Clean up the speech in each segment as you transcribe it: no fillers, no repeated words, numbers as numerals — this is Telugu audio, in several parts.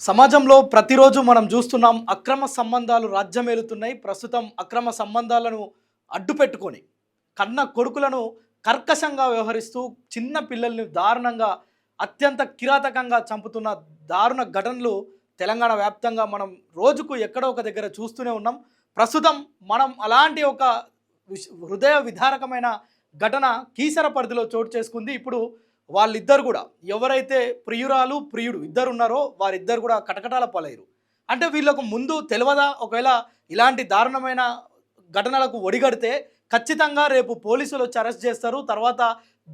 సమాజంలో ప్రతిరోజు మనం చూస్తున్నాం అక్రమ సంబంధాలు రాజ్యమేలుతున్నాయి. ప్రస్తుతం అక్రమ సంబంధాలను అడ్డుపెట్టుకొని కన్న కొడుకులను కర్కశంగా వ్యవహరిస్తూ చిన్న పిల్లల్ని దారుణంగా అత్యంత కిరాతకంగా చంపుతున్న దారుణ ఘటనలు తెలంగాణ వ్యాప్తంగా మనం రోజుకు ఎక్కడో ఒక దగ్గర చూస్తూనే ఉన్నాం. ప్రస్తుతం మనం అలాంటి ఒక హృదయ విదారకమైన ఘటన కీసర పరిధిలో చోటు చేసుకుంది. ఇప్పుడు వాళ్ళిద్దరు కూడా ఎవరైతే ప్రియురాలు ప్రియుడు ఇద్దరు ఉన్నారో వారిద్దరు కూడా కటకటాల పాలయ్యారు. అంటే వీళ్ళకు ముందు తెలియదా ఒకవేళ ఇలాంటి దారుణమైన ఘటనలకు ఒడిగడితే ఖచ్చితంగా రేపు పోలీసులు వచ్చి అరెస్ట్ చేస్తారు, తర్వాత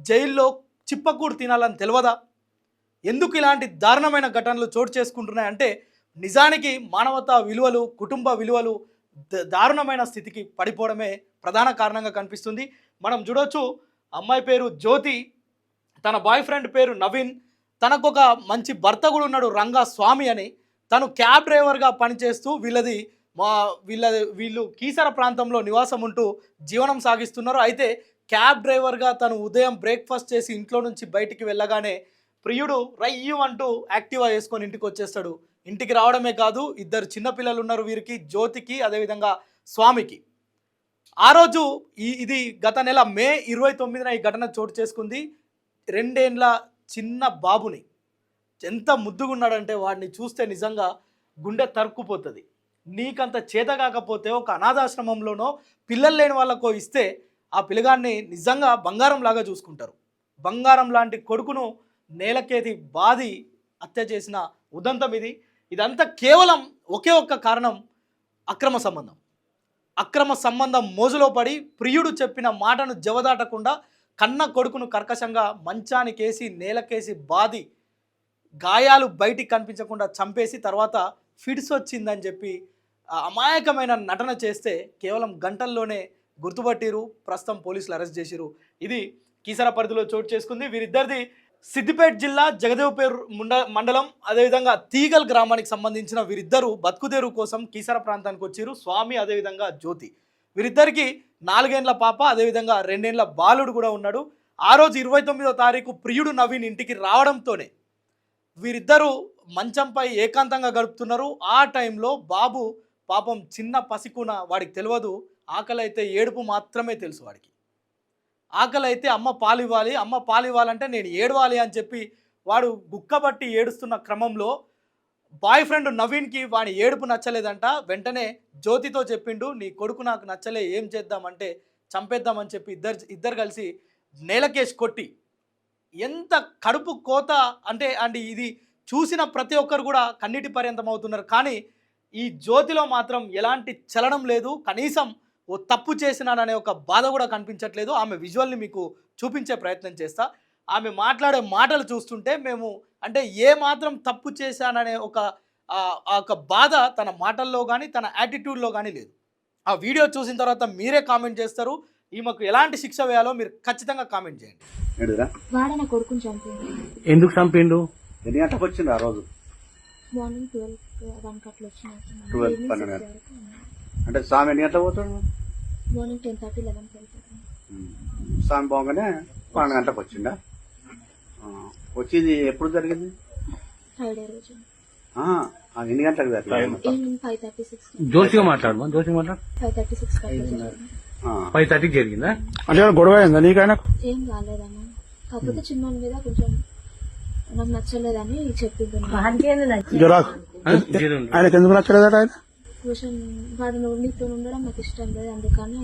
జైల్లో చిప్పకూడు తినాలని తెలియదా? ఎందుకు ఇలాంటి దారుణమైన ఘటనలు చోటు చేసుకుంటున్నాయంటే నిజానికి మానవతా విలువలు కుటుంబ విలువలు దారుణమైన స్థితికి పడిపోవడమే ప్రధాన కారణంగా కనిపిస్తుంది. మనం చూడొచ్చు, అమ్మాయి పేరు జ్యోతి, తన బాయ్ ఫ్రెండ్ పేరు నవీన్, తనకు ఒక మంచి భర్త కూడా ఉన్నాడు రంగా స్వామి అని. తను క్యాబ్ డ్రైవర్గా పనిచేస్తూ వీళ్ళు కీసర ప్రాంతంలో నివాసం ఉంటూ జీవనం సాగిస్తున్నారు. అయితే క్యాబ్ డ్రైవర్గా తను ఉదయం బ్రేక్ఫాస్ట్ చేసి ఇంట్లో నుంచి బయటికి వెళ్ళగానే ప్రియుడు రయ్యు అంటూ యాక్టివా వేసుకొని ఇంటికి వచ్చేస్తాడు. ఇంటికి రావడమే కాదు, ఇద్దరు చిన్నపిల్లలు ఉన్నారు వీరికి, జ్యోతికి అదేవిధంగా స్వామికి. ఆ రోజు ఇది గత నెల మే 29న ఈ ఘటన చోటు చేసుకుంది. 2 ఏళ్ల చిన్న బాబుని ఎంత ముద్దుగున్నాడంటే వాడిని చూస్తే నిజంగా గుండె తరుక్కుపోతుంది. నీకంత చేత కాకపోతే ఒక అనాథాశ్రమంలోనో పిల్లలు లేని వాళ్ళకో ఇస్తే ఆ పిల్లగాన్ని నిజంగా బంగారం లాగా చూసుకుంటారు. బంగారం లాంటి కొడుకును నేలకేతి బాది హత్య చేసిన ఉదంతం ఇది. ఇదంతా కేవలం ఒకే ఒక్క కారణం, అక్రమ సంబంధం. అక్రమ సంబంధం మోజులో పడి ప్రియుడు చెప్పిన మాటను జవదాటకుండా కన్న కొడుకును కర్కశంగా మంచానికేసి నేలకేసి బాది గాయాలు బయటికి కనిపించకుండా చంపేసి తర్వాత ఫిట్స్ వచ్చిందని చెప్పి అమాయకమైన నటన చేస్తే కేవలం గంటల్లోనే గుర్తుపట్టిరు. ప్రస్తుతం పోలీసులు అరెస్ట్ చేసిరు. ఇది కీసర పరిధిలో చోటు చేసుకుంది. వీరిద్దరిది సిద్దిపేట జిల్లా జగదేవ్పేర్ మండలం అదేవిధంగా తీగల్ గ్రామానికి సంబంధించిన వీరిద్దరూ బతుకుదేరు కోసం కీసర ప్రాంతానికి వచ్చారు. స్వామి అదేవిధంగా జ్యోతి. వీరిద్దరికి 4 ఏళ్ల పాప అదేవిధంగా 2 ఏళ్ల బాలుడు కూడా ఉన్నాడు. ఆ రోజు 29వ తారీఖు ప్రియుడు నవీన్ ఇంటికి రావడంతోనే వీరిద్దరూ మంచంపై ఏకాంతంగా గడుపుతున్నారు. ఆ టైంలో బాబు పాపం చిన్న పసికున, వాడికి తెలియదు ఆకలి అయితే ఏడుపు మాత్రమే తెలుసు. వాడికి ఆకలి అయితే అమ్మ పాలు ఇవ్వాలి, అమ్మ పాలు ఇవ్వాలంటే నేను ఏడవాలి అని చెప్పి వాడు గుక్కబట్టి ఏడుస్తున్న క్రమంలో బాయ్ ఫ్రెండ్ నవీన్కి వాడి ఏడుపు నచ్చలేదంట. వెంటనే జ్యోతితో చెప్పిండు, నీ కొడుకు నాకు నచ్చలే, ఏం చేద్దామంటే చంపేద్దామని చెప్పి ఇద్దరు కలిసి నేలకేసి కొట్టి ఎంత కడుపు కోత అంటే ఇది చూసిన ప్రతి ఒక్కరు కూడా కన్నీటి పర్యంతం అవుతున్నారు. కానీ ఈ జ్యోతిలో మాత్రం ఎలాంటి చలనం లేదు, కనీసం ఓ తప్పు చేసినాననే ఒక బాధ కూడా కనిపించట్లేదు. ఆమె విజువల్ని మీకు చూపించే ప్రయత్నం చేస్తా. ఆమె మాట్లాడే మాటలు చూస్తుంటే మేము అంటే ఏ మాత్రం తప్పు చేశాననే ఒక బాధ తన మాటల్లో కానీ తన యాటిట్యూడ్లో కానీ లేదు. ఆ వీడియో చూసిన తర్వాత మీరే కామెంట్ చేస్తారు. ఈమెకు ఎలాంటి శిక్ష వేయాలో మీరు ఖచ్చితంగా కామెంట్ చేయండి. ఎందుకు చంపిండు? ఎన్ని గంటలకు వచ్చింది ఆ రోజు? మార్నింగ్ 12 అట్లా వచ్చిన. 12 అంటే స్వామి ఎన్ని గంటలకు పోతాడు? మార్నింగ్ 10:30 11 వెళ్తాడు. స్వామి పోగానే 12 గంటలకు వచ్చిందా? వచ్చింది ఎప్పుడు జరిగింది? ఫ్రైడే రోజు. ఎన్ని గంటలకు జరిగింది? ఈవినింగ్ 5:36. జోషిగా మాట్లాడు. 5:36 5:30 జరిగిందా? అంటే గొడవ అయిందా నీకైనా? ఏం కాలేదన్నా, కాకపోతే చిన్న మీద కొంచెం నాకు నచ్చలేదని చెప్పింది. ఆయనకి ఎందుకు నచ్చలేదట? ఆయన కొంచెం వాడు నీతో ఉండడం నాకు ఇష్టం లేదు, అందుకని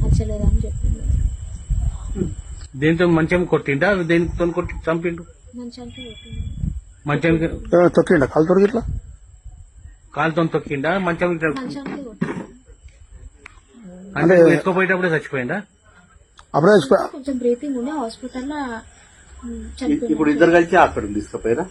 నచ్చలేదని చెప్పింది. దేంతో మంచం కొట్టిండా? దేనితో కొట్టి చంపిండు? మంచానికి కొట్టింది. మంచానికి తొక్కిండా? కాలు తొడిగి ఇట్లా కాలుతో తొక్కిండా? మంచానికి కొట్టింది. అంటే ఎత్తుకోపోయేటప్పుడే చచ్చిపోయిందా? అప్పుడే కొంచెం బ్రీతింగ్ ఉండే హాస్పిటల్లో ఇప్పుడు ఇద్దరు కలిసి హాస్పిటల్ తీసుకుపోయారా?